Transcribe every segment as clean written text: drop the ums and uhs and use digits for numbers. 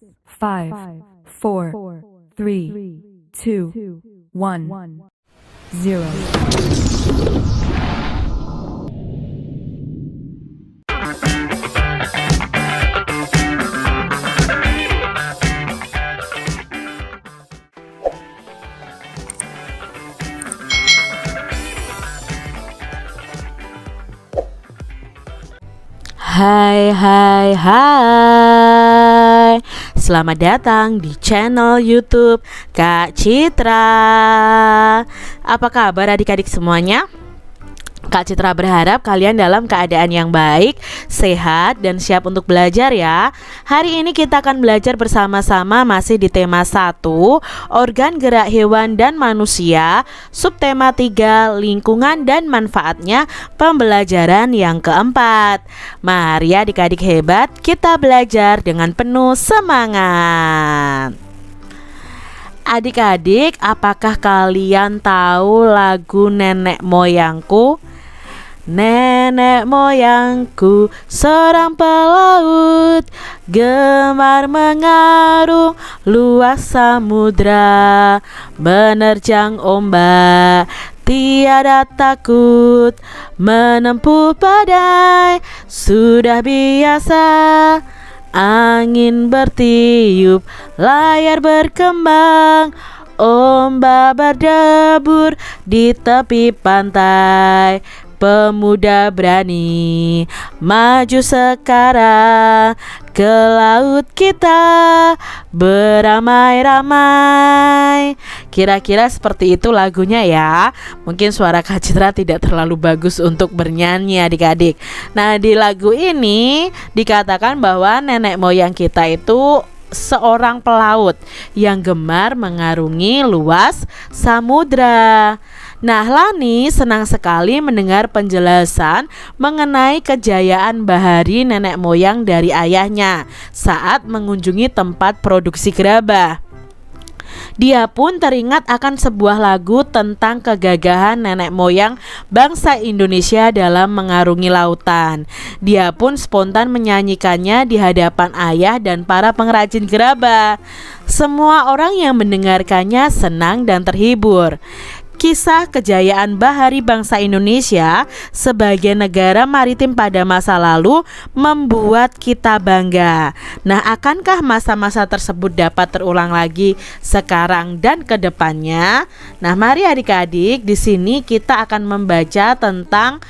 5, 4, 3, 2, 1, 0. Hai, selamat datang di channel YouTube Kak Citra. Apa kabar adik-adik semuanya? Kak Citra berharap kalian dalam keadaan yang baik, sehat, dan siap untuk belajar ya. Hari ini kita akan belajar bersama-sama masih di tema 1, organ gerak hewan dan manusia, subtema 3, lingkungan dan manfaatnya, pembelajaran yang keempat. Mari adik-adik hebat, kita belajar dengan penuh semangat. Adik-adik, apakah kalian tahu lagu Nenek Moyangku? Nenek moyangku seorang pelaut, gemar mengarung luas samudra, menerjang ombak, tiada takut, menempuh badai, sudah biasa. Angin bertiup, layar berkembang, ombak berdebur di tepi pantai. Pemuda berani maju sekarang, ke laut kita beramai-ramai. Kira-kira seperti itu lagunya ya. Mungkin suara Kak Citra tidak terlalu bagus untuk bernyanyi adik-adik. Nah, di lagu ini dikatakan bahwa nenek moyang kita itu seorang pelaut yang gemar mengarungi luas samudra. Nah, Lani senang sekali mendengar penjelasan mengenai kejayaan bahari nenek moyang dari ayahnya saat mengunjungi tempat produksi gerabah. Dia pun teringat akan sebuah lagu tentang kegagahan nenek moyang bangsa Indonesia dalam mengarungi lautan. Dia pun spontan menyanyikannya di hadapan ayah dan para pengrajin gerabah. Semua orang yang mendengarkannya senang dan terhibur. Kisah kejayaan bahari bangsa Indonesia sebagai negara maritim pada masa lalu membuat kita bangga. Nah, akankah masa-masa tersebut dapat terulang lagi sekarang dan ke depannya? Nah, mari adik-adik, di sini kita akan membaca tentang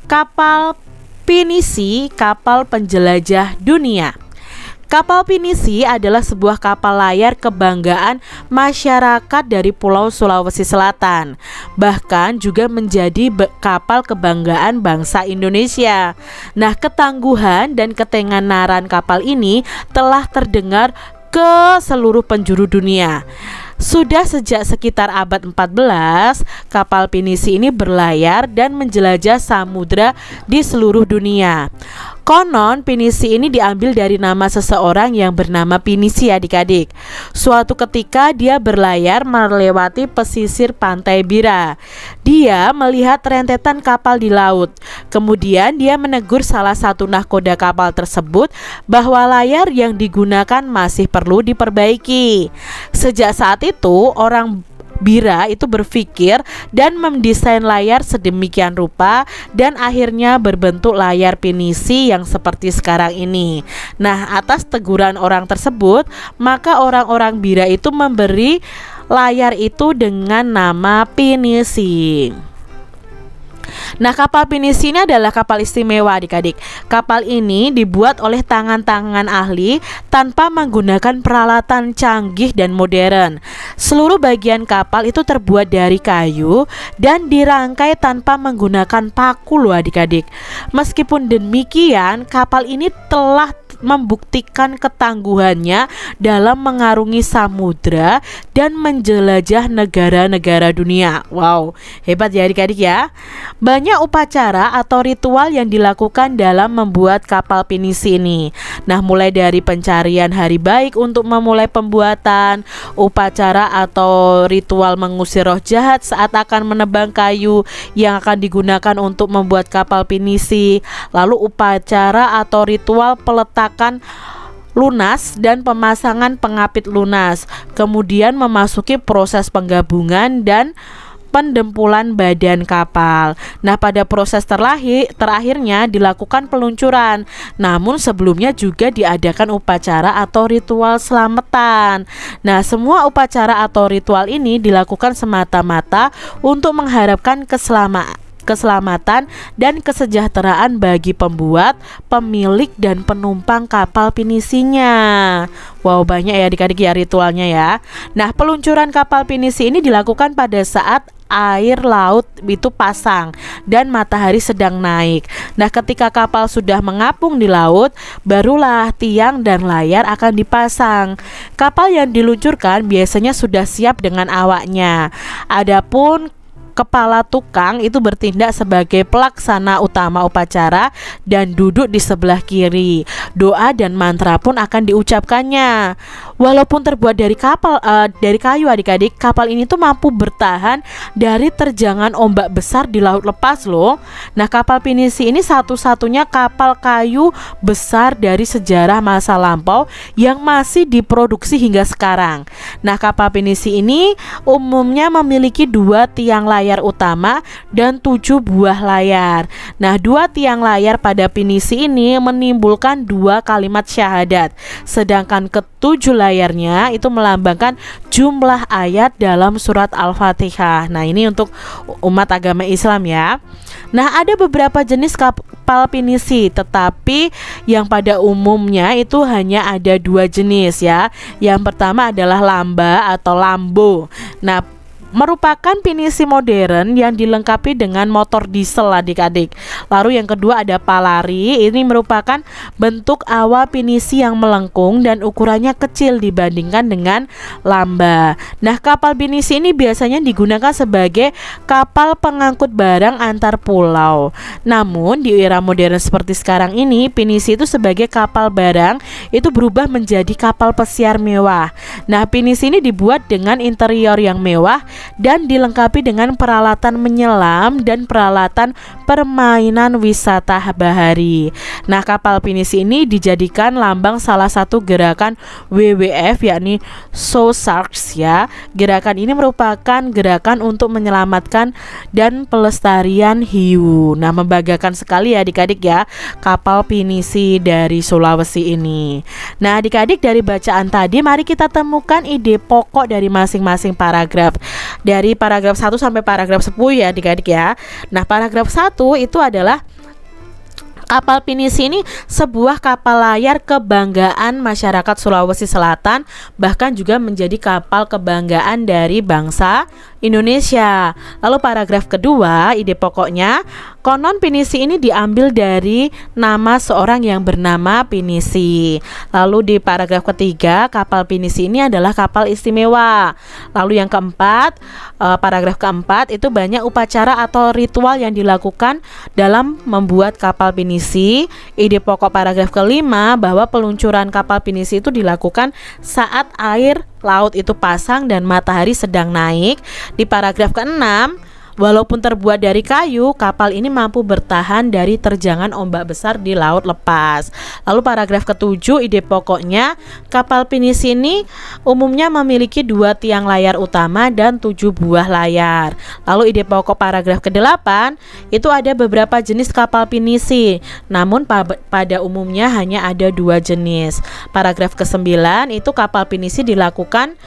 kapal pinisi, kapal penjelajah dunia. Kapal pinisi adalah sebuah kapal layar kebanggaan masyarakat dari Pulau Sulawesi Selatan. Bahkan juga menjadi kapal kebanggaan bangsa Indonesia. Nah, ketangguhan dan ketenaran kapal ini telah terdengar ke seluruh penjuru dunia. Sudah sejak sekitar abad 14, kapal pinisi ini berlayar dan menjelajah samudra di seluruh dunia. Konon pinisi ini diambil dari nama seseorang yang bernama Pinisi adik-adik. Suatu ketika dia berlayar melewati pesisir pantai Bira. Dia melihat rentetan kapal di laut. Kemudian dia menegur salah satu nahkoda kapal tersebut bahwa layar yang digunakan masih perlu diperbaiki. Sejak saat itu orang Bira itu berpikir dan mendesain layar sedemikian rupa dan akhirnya berbentuk layar pinisi yang seperti sekarang ini. Nah, atas teguran orang tersebut, maka orang-orang Bira itu memberi layar itu dengan nama pinisi. Nah, kapal pinisi ini adalah kapal istimewa adik-adik. Kapal ini dibuat oleh tangan-tangan ahli tanpa menggunakan peralatan canggih dan modern. Seluruh bagian kapal itu terbuat dari kayu dan dirangkai tanpa menggunakan paku loh adik-adik. Meskipun demikian, kapal ini telah membuktikan ketangguhannya dalam mengarungi samudra dan menjelajah negara-negara dunia. Wow, hebat ya adik-adik ya. Banyak upacara atau ritual yang dilakukan dalam membuat kapal pinisi ini. Nah, mulai dari pencarian hari baik untuk memulai pembuatan, upacara atau ritual mengusir roh jahat saat akan menebang kayu yang akan digunakan untuk membuat kapal pinisi, lalu upacara atau ritual peletakan lunas dan pemasangan pengapit lunas, kemudian memasuki proses penggabungan dan pendempulan badan kapal. Nah, pada proses terakhirnya dilakukan peluncuran. Namun sebelumnya juga diadakan upacara atau ritual selamatan. Nah, semua upacara atau ritual ini dilakukan semata-mata untuk mengharapkan keselamatan dan kesejahteraan bagi pembuat, pemilik, dan penumpang kapal pinisinya. Wow, banyak ya adik-adik ya ritualnya ya. Nah, peluncuran kapal pinisi ini dilakukan pada saat air laut itu pasang dan matahari sedang naik. Nah, ketika kapal sudah mengapung di laut, barulah tiang dan layar akan dipasang. Kapal yang diluncurkan biasanya sudah siap dengan awaknya. Adapun kepala tukang itu bertindak sebagai pelaksana utama upacara dan duduk di sebelah kiri. Doa dan mantra pun akan diucapkannya. Walaupun terbuat dari kayu adik-adik, kapal ini tuh mampu bertahan dari terjangan ombak besar di laut lepas loh. Nah, kapal pinisi ini satu-satunya kapal kayu besar dari sejarah masa lampau yang masih diproduksi hingga sekarang. Nah, kapal pinisi ini umumnya memiliki 2 tiang layar utama dan 7 buah layar. Nah, 2 tiang layar pada pinisi ini menimbulkan 2 kalimat syahadat, sedangkan ke-7 layarnya itu melambangkan jumlah ayat dalam surat Al-Fatihah. Nah, ini untuk umat agama Islam ya. Nah, ada beberapa jenis kapal pinisi, tetapi yang pada umumnya itu hanya ada 2 jenis ya. Yang pertama adalah lamba atau lambo. Nah, merupakan pinisi modern yang dilengkapi dengan motor diesel adik-adik. Lalu yang kedua ada palari. Ini merupakan bentuk awal pinisi yang melengkung dan ukurannya kecil dibandingkan dengan lamba. Nah, kapal pinisi ini biasanya digunakan sebagai kapal pengangkut barang antar pulau. Namun di era modern seperti sekarang ini, pinisi itu sebagai kapal barang itu berubah menjadi kapal pesiar mewah. Nah, pinisi ini dibuat dengan interior yang mewah dan dilengkapi dengan peralatan menyelam dan peralatan permainan wisata bahari. Nah, kapal pinisi ini dijadikan lambang salah satu gerakan WWF, yakni Show Sharks ya. Gerakan ini merupakan gerakan untuk menyelamatkan dan pelestarian hiu. Nah, membanggakan sekali ya adik-adik ya kapal pinisi dari Sulawesi ini. Nah, adik-adik, dari bacaan tadi mari kita temukan ide pokok dari masing-masing paragraf. Dari paragraf 1 sampai paragraf 10 ya adik-adik ya. Nah, paragraf 1 itu adalah kapal pinisi ini sebuah kapal layar kebanggaan masyarakat Sulawesi Selatan, bahkan juga menjadi kapal kebanggaan dari bangsa Indonesia. Lalu paragraf kedua, ide pokoknya, konon pinisi ini diambil dari nama seorang yang bernama Pinisi. Lalu di paragraf ketiga, kapal pinisi ini adalah kapal istimewa. Lalu yang keempat, paragraf keempat itu banyak upacara atau ritual yang dilakukan dalam membuat kapal pinisi. Ide pokok paragraf kelima bahwa peluncuran kapal pinisi itu dilakukan saat air laut itu pasang dan matahari sedang naik. Di paragraf ke-6, walaupun terbuat dari kayu, kapal ini mampu bertahan dari terjangan ombak besar di laut lepas. Lalu paragraf ke-7, ide pokoknya, kapal pinisi ini umumnya memiliki 2 tiang layar utama dan 7 buah layar. Lalu ide pokok paragraf ke-8, itu ada beberapa jenis kapal pinisi, namun pada umumnya hanya ada 2 jenis. Paragraf ke-9, itu kapal pinisi dilakukan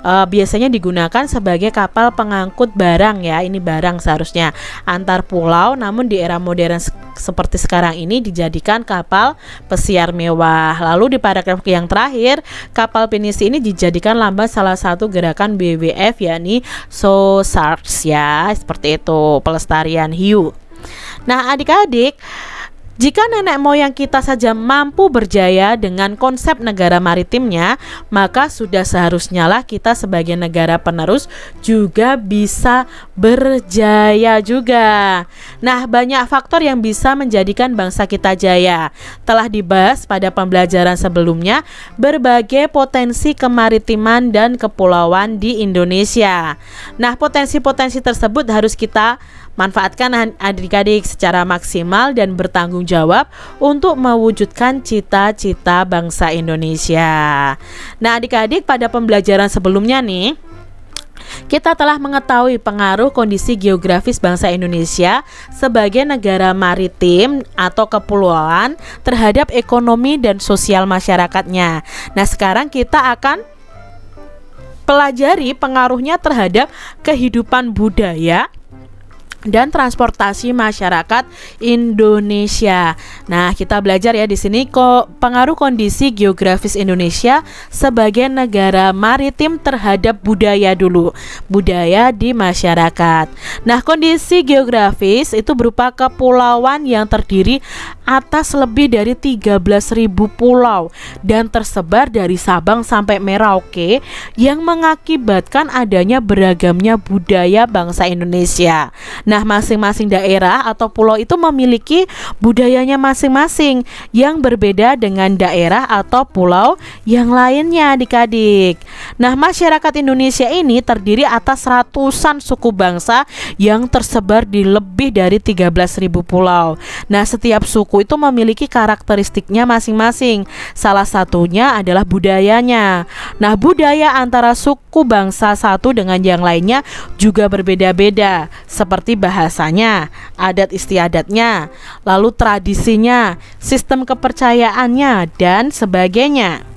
biasanya digunakan sebagai kapal pengangkut barang ya, ini barang seharusnya antar pulau, namun di era modern seperti sekarang ini dijadikan kapal pesiar mewah. Lalu di paragraf yang terakhir, kapal pinisi ini dijadikan lambang salah satu gerakan WWF, yakni Show Sharks ya, seperti itu, pelestarian hiu. Nah, adik-adik, jika nenek moyang kita saja mampu berjaya dengan konsep negara maritimnya, maka sudah seharusnya lah kita sebagai negara penerus juga bisa berjaya juga. Nah, banyak faktor yang bisa menjadikan bangsa kita jaya. Telah dibahas pada pembelajaran sebelumnya berbagai potensi kemaritiman dan kepulauan di Indonesia. Nah, potensi-potensi tersebut harus kita Manfaatkan adik-adik secara maksimal dan bertanggung jawab untuk mewujudkan cita-cita bangsa Indonesia. Nah, adik-adik, pada pembelajaran sebelumnya nih, kita telah mengetahui pengaruh kondisi geografis bangsa Indonesia sebagai negara maritim atau kepulauan terhadap ekonomi dan sosial masyarakatnya. Nah, sekarang kita akan pelajari pengaruhnya terhadap kehidupan budaya dan transportasi masyarakat Indonesia. Nah, kita belajar ya di sini kok pengaruh kondisi geografis Indonesia sebagai negara maritim terhadap budaya dulu. Budaya di masyarakat. Nah, kondisi geografis itu berupa kepulauan yang terdiri atas lebih dari 13.000 pulau dan tersebar dari Sabang sampai Merauke yang mengakibatkan adanya beragamnya budaya bangsa Indonesia. Nah, masing-masing daerah atau pulau itu memiliki budayanya masing-masing yang berbeda dengan daerah atau pulau yang lainnya, adik-adik. Nah, masyarakat Indonesia ini terdiri atas ratusan suku bangsa yang tersebar di lebih dari 13.000 pulau. Nah, setiap suku itu memiliki karakteristiknya masing-masing. Salah satunya adalah budayanya. Nah, budaya antara suku bangsa satu dengan yang lainnya juga berbeda-beda, seperti bahasanya, adat istiadatnya, lalu tradisinya, sistem kepercayaannya, dan sebagainya.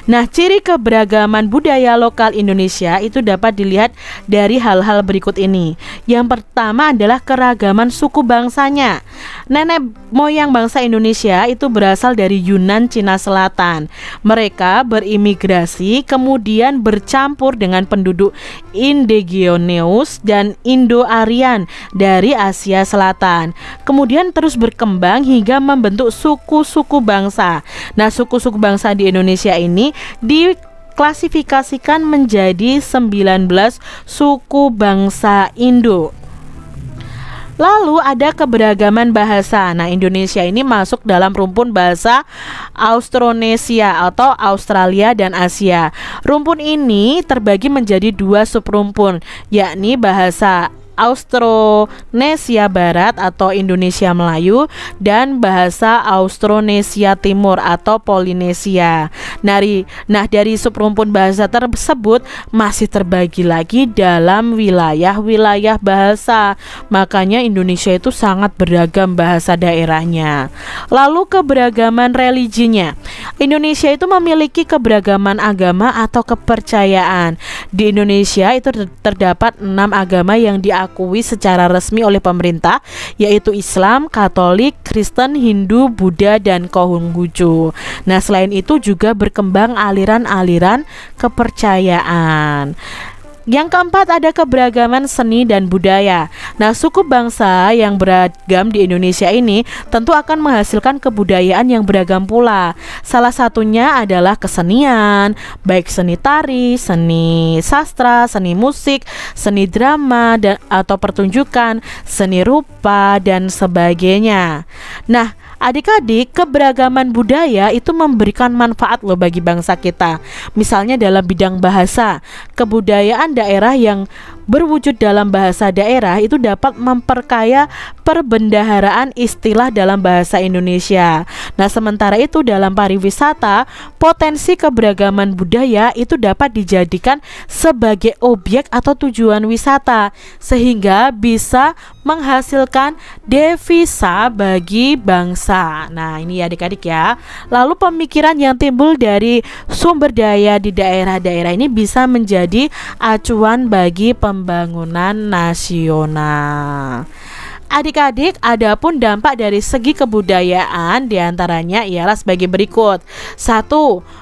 Nah, ciri keberagaman budaya lokal Indonesia itu dapat dilihat dari hal-hal berikut ini. Yang pertama adalah keragaman suku bangsanya. Nenek moyang bangsa Indonesia itu berasal dari Yunan, Cina Selatan. Mereka berimigrasi kemudian bercampur dengan penduduk indigenous dan Indo-Aryan dari Asia Selatan. Kemudian terus berkembang hingga membentuk suku-suku bangsa. Nah, suku-suku bangsa di Indonesia ini diklasifikasikan menjadi 19 suku bangsa Indo. Lalu ada keberagaman bahasa. Nah, Indonesia ini masuk dalam rumpun bahasa Austronesia atau Australia dan Asia. Rumpun ini terbagi menjadi 2 subrumpun, yakni bahasa Austronesia Barat atau Indonesia Melayu dan bahasa Austronesia Timur atau Polinesia. Nah, dari subrumpun bahasa tersebut masih terbagi lagi dalam wilayah-wilayah bahasa. Makanya Indonesia itu sangat beragam bahasa daerahnya. Lalu keberagaman religinya. Indonesia itu memiliki keberagaman agama atau kepercayaan. Di Indonesia itu terdapat 6 agama yang diakui secara resmi oleh pemerintah, yaitu Islam, Katolik, Kristen, Hindu, Buddha, dan Konghucu. Nah, selain itu juga berkembang aliran-aliran kepercayaan. Yang keempat ada keberagaman seni dan budaya. Nah, suku bangsa yang beragam di Indonesia ini tentu akan menghasilkan kebudayaan yang beragam pula. Salah satunya adalah kesenian, baik seni tari, seni sastra, seni musik, seni drama atau pertunjukan, seni rupa, dan sebagainya. Nah, adik-adik, keberagaman budaya itu memberikan manfaat loh bagi bangsa kita. Misalnya dalam bidang bahasa, kebudayaan daerah yang berwujud dalam bahasa daerah itu dapat memperkaya perbendaharaan istilah dalam bahasa Indonesia. Nah, sementara itu dalam pariwisata, potensi keberagaman budaya itu dapat dijadikan sebagai objek atau tujuan wisata sehingga bisa menghasilkan devisa bagi bangsa. Nah, ini adik-adik ya. Lalu pemikiran yang timbul dari sumber daya di daerah-daerah ini bisa menjadi acuan bagi pembangunan nasional. Adik-adik, adapun dampak dari segi kebudayaan diantaranya ialah sebagai berikut. 1.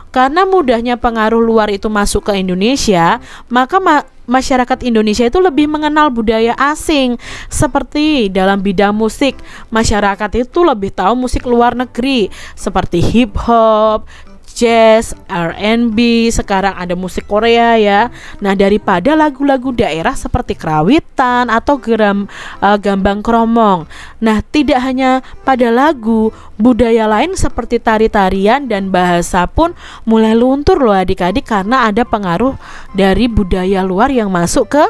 Karena mudahnya pengaruh luar itu masuk ke Indonesia, maka masyarakat Indonesia itu lebih mengenal budaya asing. Seperti dalam bidang musik, masyarakat itu lebih tahu musik luar negeri seperti hip hop, jazz, R&B, sekarang ada musik Korea ya. Nah, daripada lagu-lagu daerah seperti kerawitan atau gambang kromong. Nah, tidak hanya pada lagu, budaya lain seperti tari-tarian dan bahasa pun mulai luntur loh adik-adik, karena ada pengaruh dari budaya luar yang masuk ke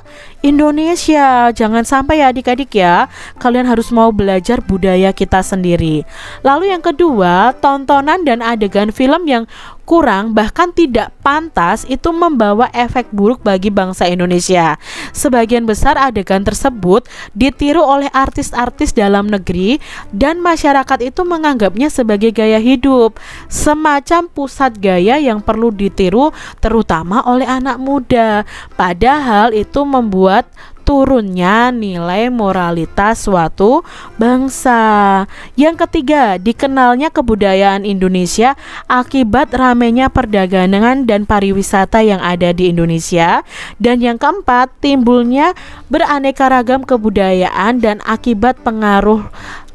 Indonesia. Jangan sampai ya adik-adik ya, kalian harus mau belajar budaya kita sendiri. Lalu yang kedua, tontonan dan adegan film yang kurang bahkan tidak pantas itu membawa efek buruk bagi bangsa Indonesia. Sebagian besar adegan tersebut ditiru oleh artis-artis dalam negeri dan masyarakat itu menganggapnya sebagai gaya hidup, semacam pusat gaya yang perlu ditiru terutama oleh anak muda. Padahal itu membuat turunnya nilai moralitas suatu bangsa. Yang ketiga, dikenalnya kebudayaan Indonesia akibat ramainya perdagangan dan pariwisata yang ada di Indonesia. Dan yang keempat, timbulnya beraneka ragam kebudayaan dan akibat pengaruh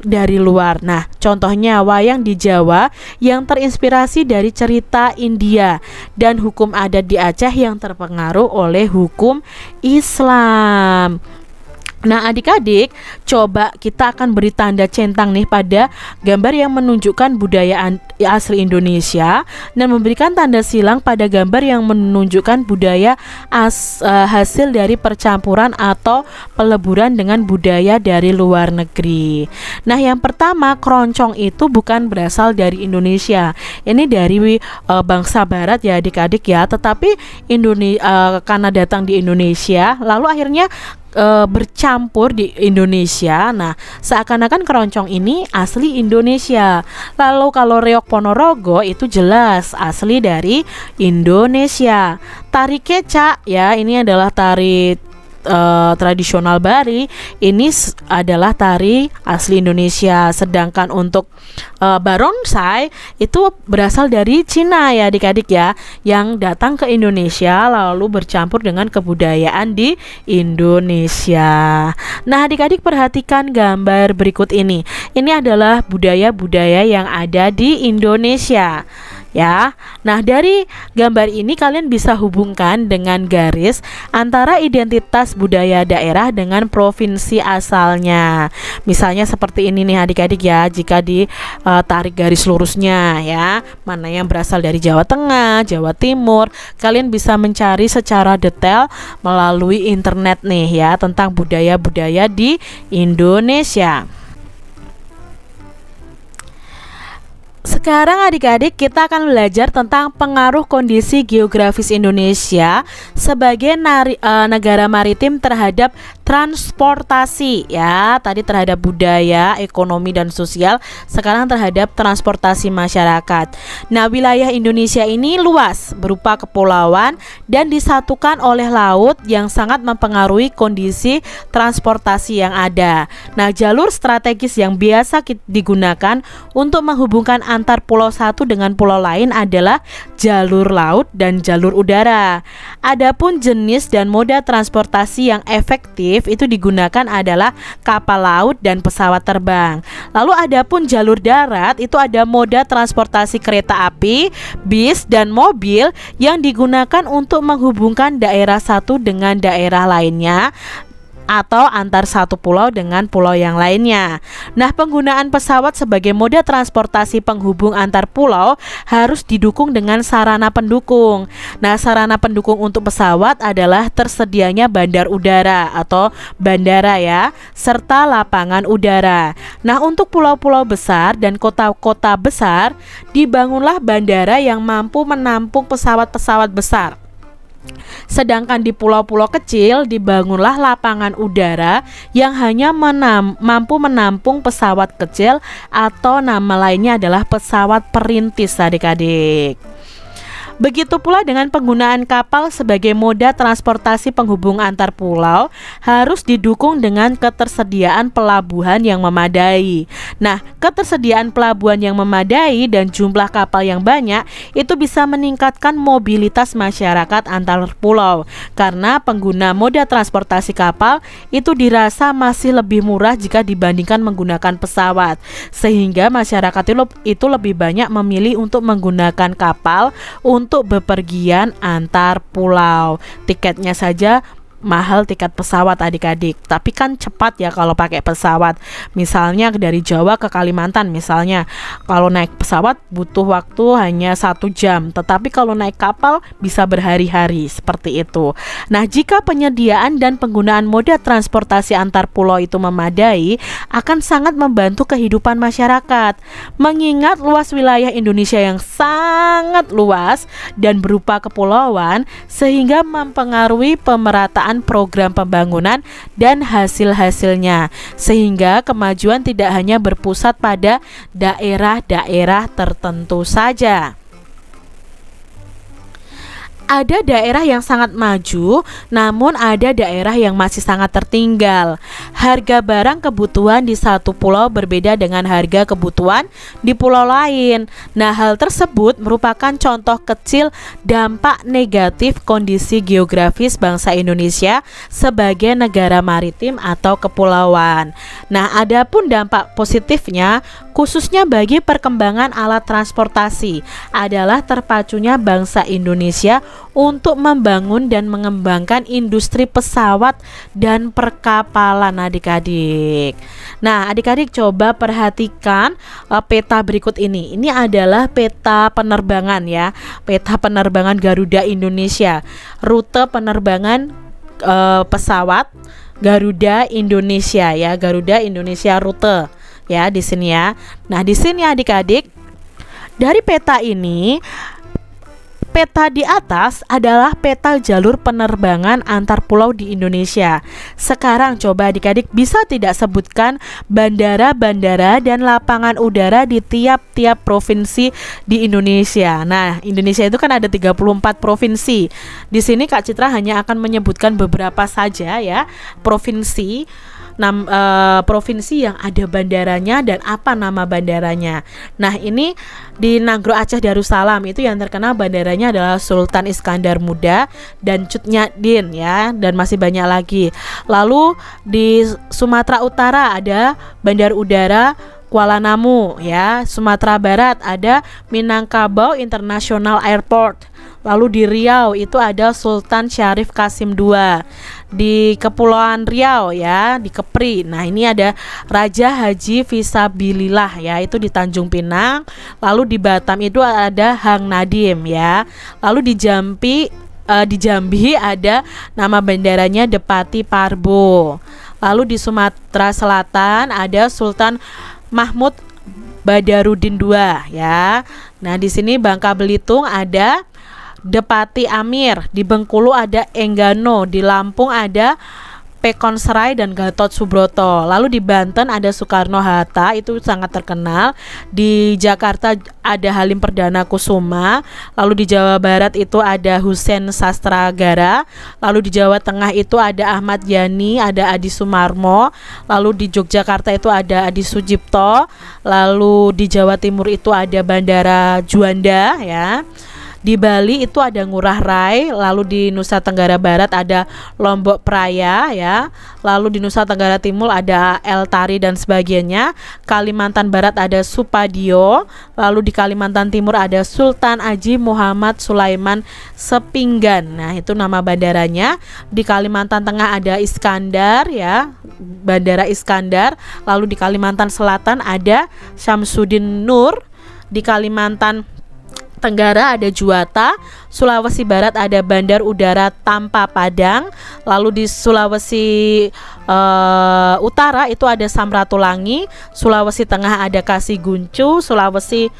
dari luar. Nah, contohnya wayang di Jawa yang terinspirasi dari cerita India dan hukum adat di Aceh yang terpengaruh oleh hukum Islam. Nah, adik-adik, coba kita akan beri tanda centang nih pada gambar yang menunjukkan budaya asli Indonesia dan memberikan tanda silang pada gambar yang menunjukkan budaya hasil dari percampuran atau peleburan dengan budaya dari luar negeri. Nah, yang pertama, keroncong itu bukan berasal dari Indonesia. Ini dari bangsa barat ya adik-adik ya, tetapi karena datang di Indonesia lalu akhirnya bercampur di Indonesia. Nah, seakan-akan keroncong ini asli Indonesia. Lalu kalau reok Ponorogo itu jelas asli dari Indonesia. Tari kecak ya, ini adalah tari tradisional Bali, ini adalah tari asli Indonesia. Sedangkan untuk barongsai itu berasal dari Cina ya adik-adik ya, yang datang ke Indonesia lalu bercampur dengan kebudayaan di Indonesia. Nah, adik-adik perhatikan gambar berikut ini. Ini adalah budaya-budaya yang ada di Indonesia ya. Nah, dari gambar ini kalian bisa hubungkan dengan garis antara identitas budaya daerah dengan provinsi asalnya. Misalnya seperti ini nih adik-adik ya, jika ditarik garis lurusnya ya, mana yang berasal dari Jawa Tengah, Jawa Timur, kalian bisa mencari secara detail melalui internet nih ya tentang budaya-budaya di Indonesia. Sekarang adik-adik kita akan belajar tentang pengaruh kondisi geografis Indonesia sebagai negara maritim terhadap transportasi ya. Tadi terhadap budaya, ekonomi dan sosial, sekarang terhadap transportasi masyarakat. Nah, wilayah Indonesia ini luas berupa kepulauan dan disatukan oleh laut yang sangat mempengaruhi kondisi transportasi yang ada. Nah, jalur strategis yang biasa digunakan untuk menghubungkan antar pulau satu dengan pulau lain adalah jalur laut dan jalur udara. Adapun jenis dan moda transportasi yang efektif itu digunakan adalah kapal laut dan pesawat terbang. Lalu adapun jalur darat itu ada moda transportasi kereta api, bis dan mobil yang digunakan untuk menghubungkan daerah satu dengan daerah lainnya atau antar satu pulau dengan pulau yang lainnya. Nah, penggunaan pesawat sebagai moda transportasi penghubung antar pulau harus didukung dengan sarana pendukung. Nah, sarana pendukung untuk pesawat adalah tersedianya bandar udara atau bandara ya, serta lapangan udara. Nah, untuk pulau-pulau besar dan kota-kota besar dibangunlah bandara yang mampu menampung pesawat-pesawat besar. Sedangkan di pulau-pulau kecil dibangunlah lapangan udara yang hanya mampu menampung pesawat kecil atau nama lainnya adalah pesawat perintis adik-adik. Begitu pula dengan penggunaan kapal sebagai moda transportasi penghubung antar pulau harus didukung dengan ketersediaan pelabuhan yang memadai. Nah, ketersediaan pelabuhan yang memadai dan jumlah kapal yang banyak itu bisa meningkatkan mobilitas masyarakat antar pulau, karena pengguna moda transportasi kapal itu dirasa masih lebih murah jika dibandingkan menggunakan pesawat, sehingga masyarakat itu lebih banyak memilih untuk menggunakan kapal untuk bepergian antar pulau. Tiketnya saja mahal tiket pesawat adik-adik, tapi kan cepat ya kalau pakai pesawat. Misalnya dari Jawa ke Kalimantan misalnya, kalau naik pesawat butuh waktu hanya 1 jam, tetapi kalau naik kapal bisa berhari-hari, seperti itu. Nah, jika penyediaan dan penggunaan moda transportasi antar pulau itu memadai, akan sangat membantu kehidupan masyarakat. Mengingat luas wilayah Indonesia yang sangat luas dan berupa kepulauan, sehingga mempengaruhi pemerataan program pembangunan dan hasil-hasilnya, sehingga kemajuan tidak hanya berpusat pada daerah-daerah tertentu saja. Ada daerah yang sangat maju, namun ada daerah yang masih sangat tertinggal. Harga barang kebutuhan di satu pulau berbeda dengan harga kebutuhan di pulau lain. Nah, hal tersebut merupakan contoh kecil dampak negatif kondisi geografis bangsa Indonesia sebagai negara maritim atau kepulauan. Nah, adapun dampak positifnya, khususnya bagi perkembangan alat transportasi, adalah terpacunya bangsa Indonesia untuk membangun dan mengembangkan industri pesawat dan perkapalan adik-adik. Nah, adik-adik coba perhatikan peta berikut ini. Ini adalah peta penerbangan ya, peta penerbangan Garuda Indonesia, rute penerbangan pesawat Garuda Indonesia ya, Garuda Indonesia rute ya di sini ya. Nah, di sini adik-adik, dari peta ini, peta di atas adalah peta jalur penerbangan antar pulau di Indonesia. Sekarang coba adik-adik bisa tidak sebutkan bandara-bandara dan lapangan udara di tiap-tiap provinsi di Indonesia. Nah, Indonesia itu kan ada 34 provinsi. Di sini Kak Citra hanya akan menyebutkan beberapa saja ya provinsi. Provinsi yang ada bandaranya dan apa nama bandaranya. Nah, ini di Nagro Aceh Darussalam itu yang terkenal bandaranya adalah Sultan Iskandar Muda dan Cut Nyak-Dien ya, dan masih banyak lagi. Lalu di Sumatera Utara ada Bandar Udara Kuala Namu ya. Sumatera Barat ada Minangkabau International Airport. Lalu di Riau itu ada Sultan Syarif Kasim II. Di Kepulauan Riau ya, di Kepri. Nah, ini ada Raja Haji Fisabilillah ya, itu di Tanjung Pinang. Lalu di Batam itu ada Hang Nadim ya. Lalu di Jambi ada nama bandaranya Depati Parbo. Lalu di Sumatera Selatan ada Sultan Mahmud Badarudin II ya. Nah, di sini Bangka Belitung ada Depati Amir, di Bengkulu ada Enggano, di Lampung ada Pekonsrai dan Gatot Subroto. Lalu di Banten ada Soekarno-Hatta, itu sangat terkenal. Di Jakarta ada Halim Perdana Kusuma. Lalu di Jawa Barat itu ada Hussein Sastragara. Lalu di Jawa Tengah itu ada Ahmad Yani, ada Adi Sumarmo. Lalu di Yogyakarta itu ada Adi Sujipto. Lalu di Jawa Timur itu ada Bandara Juanda ya. Di Bali itu ada Ngurah Rai. Lalu di Nusa Tenggara Barat ada Lombok Praya ya. Lalu di Nusa Tenggara Timur ada El Tari dan sebagainya. Kalimantan Barat ada Supadio. Lalu di Kalimantan Timur ada Sultan Haji Muhammad Sulaiman Sepinggan. Nah, itu nama bandaranya. Di Kalimantan Tengah ada Iskandar ya, Bandara Iskandar. Lalu di Kalimantan Selatan ada Syamsuddin Nur. Di Kalimantan Tenggara ada Juwata. Sulawesi Barat ada Bandar Udara Tampa Padang. Lalu di Sulawesi Utara itu ada Samratulangi. Sulawesi Tengah ada Kasiguncu. Sulawesi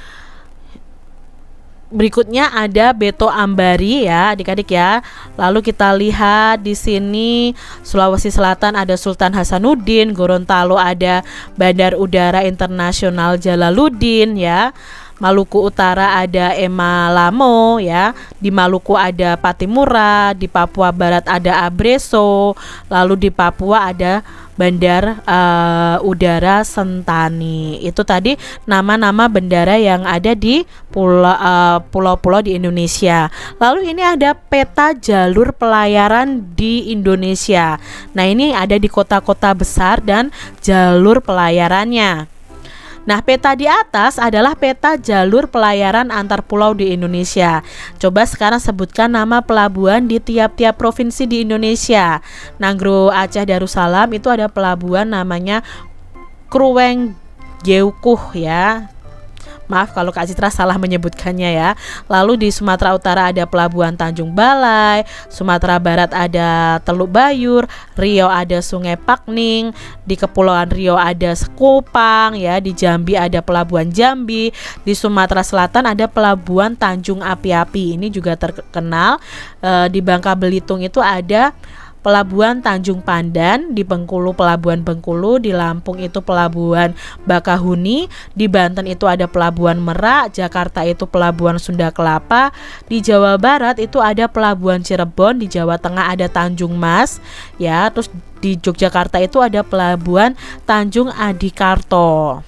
berikutnya ada Beto Ambari ya, adik-adik ya. Lalu kita lihat di sini Sulawesi Selatan ada Sultan Hasanuddin. Gorontalo ada Bandar Udara Internasional Jalaluddin ya. Maluku Utara ada Emalamo ya, di Maluku ada Patimura, di Papua Barat ada Abreso, lalu di Papua ada Bandar Udara Sentani. Itu tadi nama-nama bandara yang ada di pulau-pulau di Indonesia. Lalu ini ada peta jalur pelayaran di Indonesia. Nah, ini ada di kota-kota besar dan jalur pelayarannya. Nah, peta di atas adalah peta jalur pelayaran antar pulau di Indonesia. Coba sekarang sebutkan nama pelabuhan di tiap-tiap provinsi di Indonesia. Nanggro Aceh Darussalam itu ada pelabuhan namanya Krueng Geukuh ya. Maaf kalau Kak Citra salah menyebutkannya ya. Lalu di Sumatera Utara ada Pelabuhan Tanjung Balai, Sumatera Barat ada Teluk Bayur, Riau ada Sungai Pakning, di Kepulauan Riau ada Sekupang ya, di Jambi ada Pelabuhan Jambi, di Sumatera Selatan ada Pelabuhan Tanjung Api-Api. Ini juga terkenal. Di Bangka Belitung itu ada Pelabuhan Tanjung Pandan, di Bengkulu Pelabuhan Bengkulu, di Lampung itu Pelabuhan Bakahuni, di Banten itu ada Pelabuhan Merak, Jakarta itu Pelabuhan Sunda Kelapa, di Jawa Barat itu ada Pelabuhan Cirebon, di Jawa Tengah ada Tanjung Mas ya, terus di Yogyakarta itu ada Pelabuhan Tanjung Adikarto.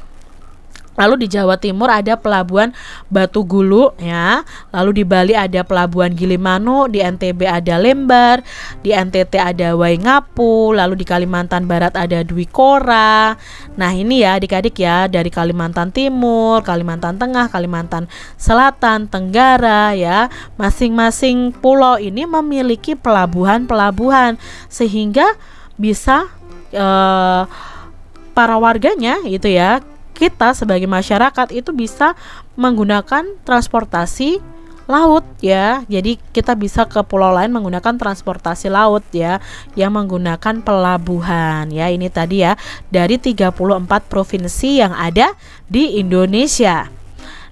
Lalu di Jawa Timur ada Pelabuhan Batu Gulu ya. Lalu di Bali ada Pelabuhan Gilimanuk, di NTB ada Lembar, di NTT ada Waingapu, lalu di Kalimantan Barat ada Dwi Kora. Nah, ini ya adik-adik ya, dari Kalimantan Timur, Kalimantan Tengah, Kalimantan Selatan, Tenggara ya. Masing-masing pulau ini memiliki pelabuhan-pelabuhan sehingga bisa para warganya itu ya, kita sebagai masyarakat itu bisa menggunakan transportasi laut ya. Jadi kita bisa ke pulau lain menggunakan transportasi laut ya, yang menggunakan pelabuhan ya. Ini tadi ya dari 34 provinsi yang ada di Indonesia.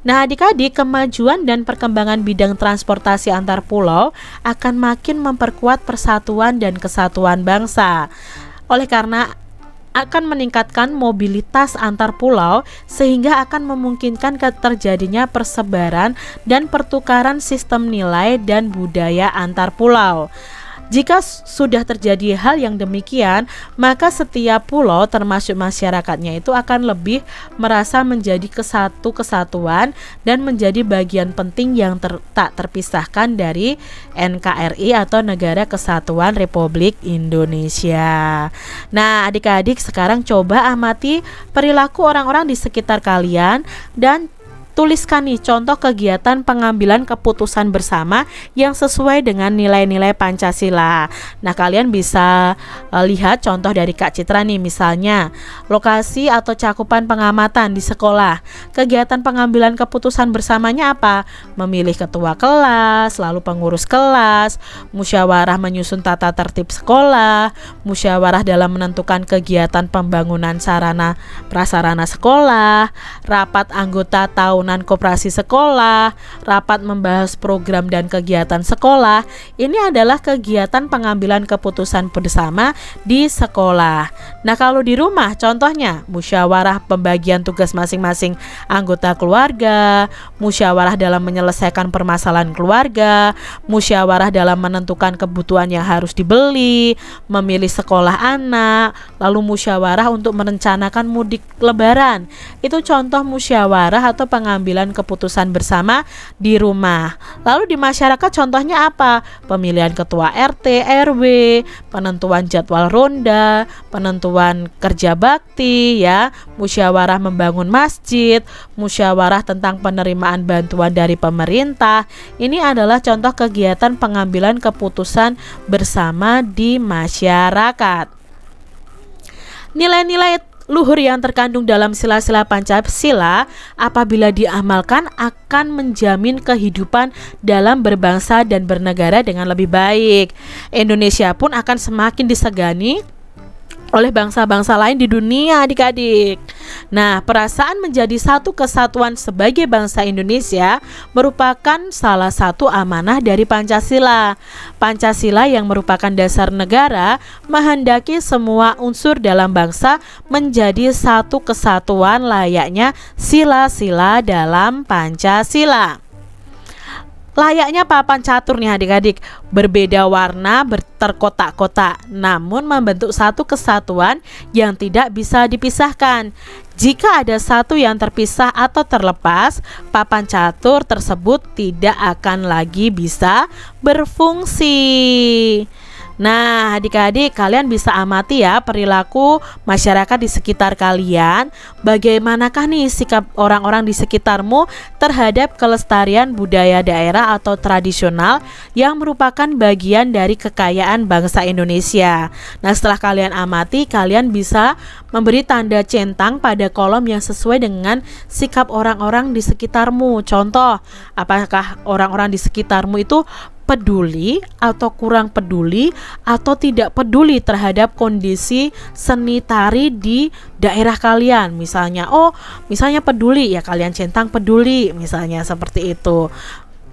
Nah, adik-adik, kemajuan dan perkembangan bidang transportasi antar pulau akan makin memperkuat persatuan dan kesatuan bangsa. Oleh karena akan meningkatkan mobilitas antar pulau sehingga akan memungkinkan terjadinya persebaran dan pertukaran sistem nilai dan budaya antar pulau. Jika sudah terjadi hal yang demikian, maka setiap pulau termasuk masyarakatnya itu akan lebih merasa menjadi kesatuan dan menjadi bagian penting yang tak terpisahkan dari NKRI atau Negara Kesatuan Republik Indonesia. Nah, adik-adik sekarang coba amati perilaku orang-orang di sekitar kalian dan tuliskan nih contoh kegiatan pengambilan keputusan bersama yang sesuai dengan nilai-nilai Pancasila. Nah, kalian bisa lihat contoh dari Kak Citra nih, misalnya lokasi atau cakupan pengamatan di sekolah. Kegiatan pengambilan keputusan bersamanya apa? Memilih ketua kelas, lalu pengurus kelas, musyawarah menyusun tata tertib sekolah, musyawarah dalam menentukan kegiatan pembangunan sarana prasarana sekolah, rapat anggota tahunan koperasi sekolah, rapat membahas program dan kegiatan sekolah. Ini adalah kegiatan pengambilan keputusan bersama di sekolah. Nah, kalau di rumah contohnya musyawarah pembagian tugas masing-masing anggota keluarga, musyawarah dalam menyelesaikan permasalahan keluarga, musyawarah dalam menentukan kebutuhan yang harus dibeli, memilih sekolah anak, lalu musyawarah untuk merencanakan mudik lebaran. Itu contoh musyawarah atau pengambilan keputusan bersama di rumah. Lalu di masyarakat contohnya apa? Pemilihan ketua RT, RW, penentuan jadwal ronda, penentuan kerja bakti ya, musyawarah membangun masjid, musyawarah tentang penerimaan bantuan dari pemerintah. Ini adalah contoh kegiatan pengambilan keputusan bersama di masyarakat. Nilai-nilai luhur yang terkandung dalam sila-sila Pancasila apabila diamalkan akan menjamin kehidupan dalam berbangsa dan bernegara dengan lebih baik. Indonesia pun akan semakin disegani oleh bangsa-bangsa lain di dunia adik-adik. Nah, perasaan menjadi satu kesatuan sebagai bangsa Indonesia merupakan salah satu amanah dari Pancasila. Pancasila yang merupakan dasar negara menghendaki semua unsur dalam bangsa menjadi satu kesatuan layaknya sila-sila dalam Pancasila. Layaknya papan catur nih adik-adik, berbeda warna, terkotak-kotak, namun membentuk satu kesatuan yang tidak bisa dipisahkan. Jika ada satu yang terpisah atau terlepas, papan catur tersebut tidak akan lagi bisa berfungsi. Nah, adik-adik, kalian bisa amati ya perilaku masyarakat di sekitar kalian. Bagaimanakah nih sikap orang-orang di sekitarmu terhadap kelestarian budaya daerah atau tradisional yang merupakan bagian dari kekayaan bangsa Indonesia. Nah, setelah kalian amati, kalian bisa memberi tanda centang pada kolom yang sesuai dengan sikap orang-orang di sekitarmu. Contoh, apakah orang-orang di sekitarmu itu peduli atau kurang peduli atau tidak peduli terhadap kondisi seni tari di daerah kalian. Misalnya, misalnya peduli, ya kalian centang peduli, misalnya seperti itu.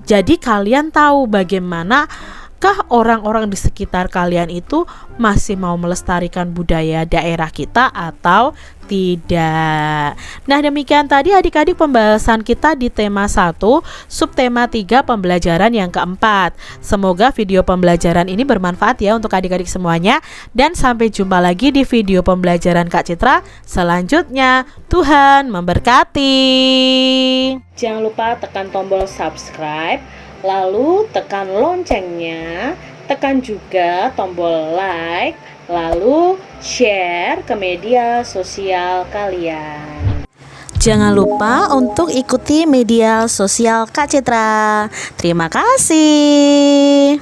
Jadi kalian tahu bagaimanakah orang-orang di sekitar kalian itu masih mau melestarikan budaya daerah kita atau tidak. Nah, demikian tadi adik-adik pembahasan kita di tema 1, subtema 3 pembelajaran yang keempat. Semoga video pembelajaran ini bermanfaat ya untuk adik-adik semuanya, dan sampai jumpa lagi di video pembelajaran Kak Citra selanjutnya. Tuhan memberkati. Jangan lupa tekan tombol subscribe, lalu tekan loncengnya, tekan juga tombol like, lalu share ke media sosial kalian. Jangan lupa untuk ikuti media sosial Kak Citra. Terima kasih.